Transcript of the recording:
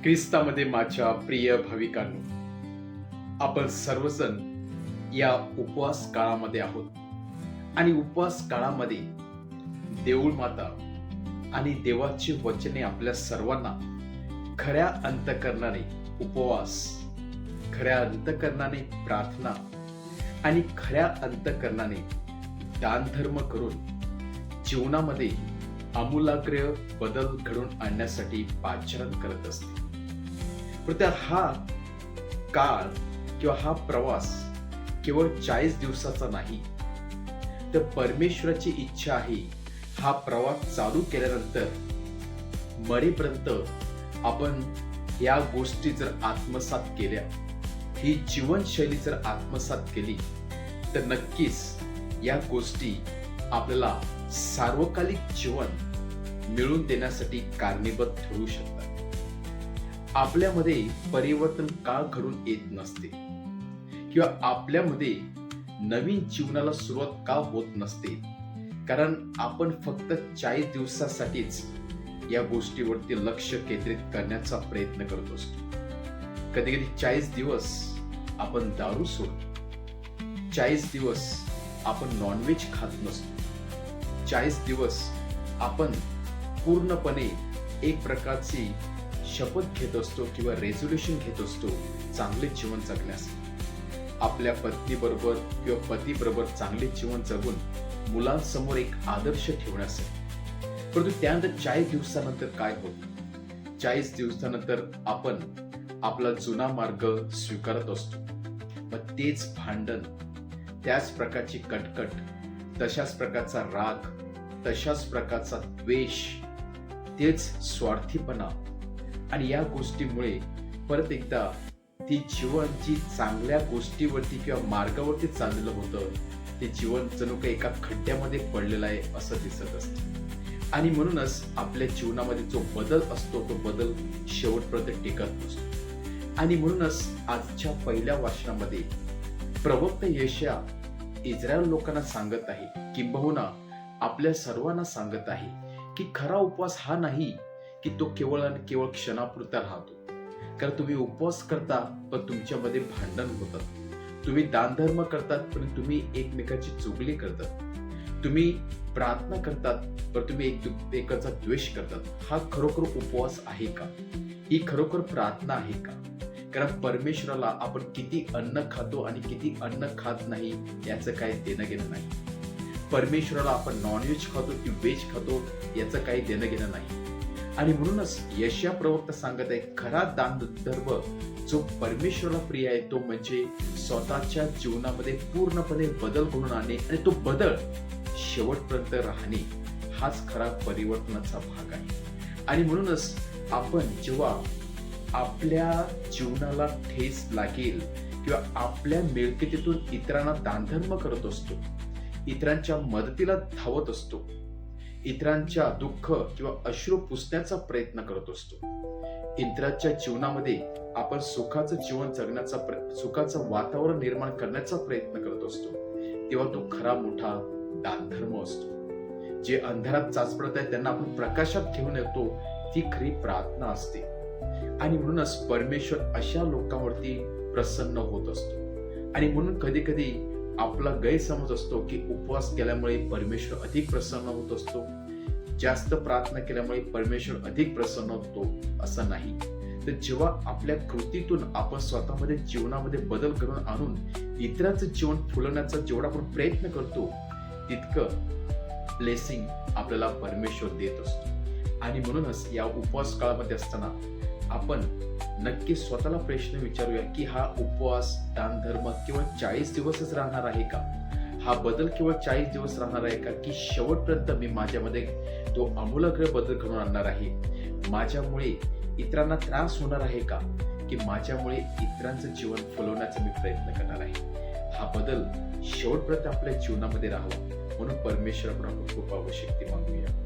ख्रिस्तामध्ये माझ्या प्रिय भाविकांनो, आपण सर्वजण या उपवास काळामध्ये आहोत आणि उपवास काळामध्ये देऊळ माता आणि देवाची वचने आपल्या सर्वांना खऱ्या अंतःकरणाने उपवास, खऱ्या अंतःकरणाने प्रार्थना आणि खऱ्या अंतःकरणाने दानधर्म करून जीवनामध्ये आमूलाग्र बदल घडवून आणण्यासाठी पाचारण करत असते. तर हा काळ किंवा हा प्रवास केवळ 40 दिवसाचा नाही, तर परमेश्वराची इच्छा आहे हा प्रवास चालू केल्यानंतर मरेपर्यंत आपण या गोष्टी जर आत्मसात केल्या, ही जीवनशैली जर आत्मसात केली, तर नक्कीच या गोष्टी आपल्याला सार्वकालिक जीवन मिळवून देण्यासाठी कारणीभूत ठरू शकतात. आपल्यामध्ये परिवर्तन का घडून येत नसते किंवा आपल्यामध्ये नवीन जीवनाला सुरुवात का होत नसते? कारण आपण फक्त 40 दिवसासाठीच या गोष्टीवरती लक्ष केंद्रित करण्याचा प्रयत्न करत असतो. कधी कधी 40 दिवस आपण दारू सोडतो, 40 दिवस आपण नॉनव्हेज खात नसतो, 40 दिवस आपण पूर्णपणे एक प्रकारची शपथ घेत असतो किंवा रेझोल्युशन घेत असतो चांगले जीवन जगण्यासाठी, आपल्या पत्नी बरोबर किंवा पती बरोबर चांगले जीवन जगून मुलांसमोर एक आदर्श ठेवण्यासाठी. परंतु त्यानंतर 40 दिवसानंतर काय होतं? 40 दिवसानंतर आपण आपला जुना मार्ग स्वीकारत असतो. मग तेच भांडण, त्याच प्रकारची कटकट, तशाच प्रकारचा राग, तशाच प्रकारचा द्वेष, तेच स्वार्थीपणा, आणि या गोष्टीमुळे परत एकदा ती जीवन जी चांगल्या गोष्टीवरती किंवा मार्गावरती चाललेलं होतं, ते जीवन जणू काही एका खड्ड्यामध्ये पडलेलं आहे असं दिसत असतं. आणि म्हणूनच आपल्या जीवनामध्ये जो बदल असतो तो बदल शेवटपर्यंत टिकत नसतो. आणि म्हणूनच आजच्या पहिल्या वाचनामध्ये प्रवक्ता यशाया इस्रायल लोकांना सांगत आहे, किंबहुना आपल्या सर्वांना सांगत आहे की खरा उपवास हा नाही की तो केवळ आणि केवळ क्षणापुरता राहतो. कारण तुम्ही उपवास करता पण तुमच्यामध्ये भांडण होतात, तुम्ही दानधर्म करतात पण तुम्ही एकमेकाची चुगली करतात, तुम्ही प्रार्थना करतात पण तुम्ही एकमेकाचा द्वेष करतात. हा खरोखर उपवास आहे का? ही खरोखर प्रार्थना आहे का? कारण परमेश्वराला आपण किती अन्न खातो आणि किती अन्न खात नाही याचं काही देणं घेणं नाही. परमेश्वराला आपण नॉनव्हेज खातो की व्हेज खातो याचं काही देणं घेणं नाही. आणि म्हणूनच यशाया प्रवक्ता सांगत आहे, खरा दानधर्म जो परमेश्वराला प्रिय आहे तो म्हणजे स्वतःच्या जीवनामध्ये पूर्णपणे बदल घडवून आणणे आणि तो बदल शेवटपर्यंत राहणे, हाच खरा परिवर्तनाचा भाग आहे. आणि म्हणूनच आपण जेव्हा आपल्या जीवनाला ठेच लागेल किंवा आपल्या मिळकतीतून इतरांना दानधर्म करत असतो, इतरांच्या मदतीला धावत असतो, इतरांच्या दुःख किंवा अश्रू पुसण्याचा प्रयत्न करत असतो, इतरांच्या जीवनामध्ये आपण सुखाचं जीवन जगण्याचा सुखाचं वातावरण निर्माण करण्याचा प्रयत्न करत असतो, तेव्हा तो खरा मोठा दानधर्म असतो. जे अंधारात चाचपडत आहे त्यांना आपण प्रकाशात घेऊन येतो, ती खरी प्रार्थना असते. आणि म्हणूनच परमेश्वर अशा लोकांवरती प्रसन्न होत असतो. आणि म्हणून कधी कधी आपला गैरसमज असतो की उपवास केल्यामुळे परमेश्वर अधिक प्रसन्न होत असतो, जास्त प्रार्थना केल्यामुळे परमेश्वर अधिक प्रसन्न होतो, असं नाही. तर जेव्हा आपल्या कृतीतून आपण स्वतःमध्ये जीवनामध्ये बदल करून आणून इतरांचं जीवन फुलवण्याचा जेवढा आपण प्रयत्न करतो, तितकं ब्लेसिंग आपल्याला परमेश्वर देत असतो. आणि म्हणूनच या उपवास काळामध्ये असताना आपण नक्की स्वतःला प्रश्न विचारूया की हा उपवास, दानधर्म केवळ 40 दिवसच राहणार आहे का? हा बदल केवळ 40 दिवस राहणार आहे का, की शेवटपर्यंत मी माझ्यामध्ये तो आमूलाग्र बदल घडवून आणणार आहे? माझ्यामुळे इतरांना त्रास होणार आहे का, की माझ्यामुळे इतरांचं जीवन फुलवण्याचा मी प्रयत्न करणार आहे? हा बदल शेवटपर्यंत आपल्या जीवनामध्ये राहावा म्हणून परमेश्वराकडून कृपा व शक्ती मागूया.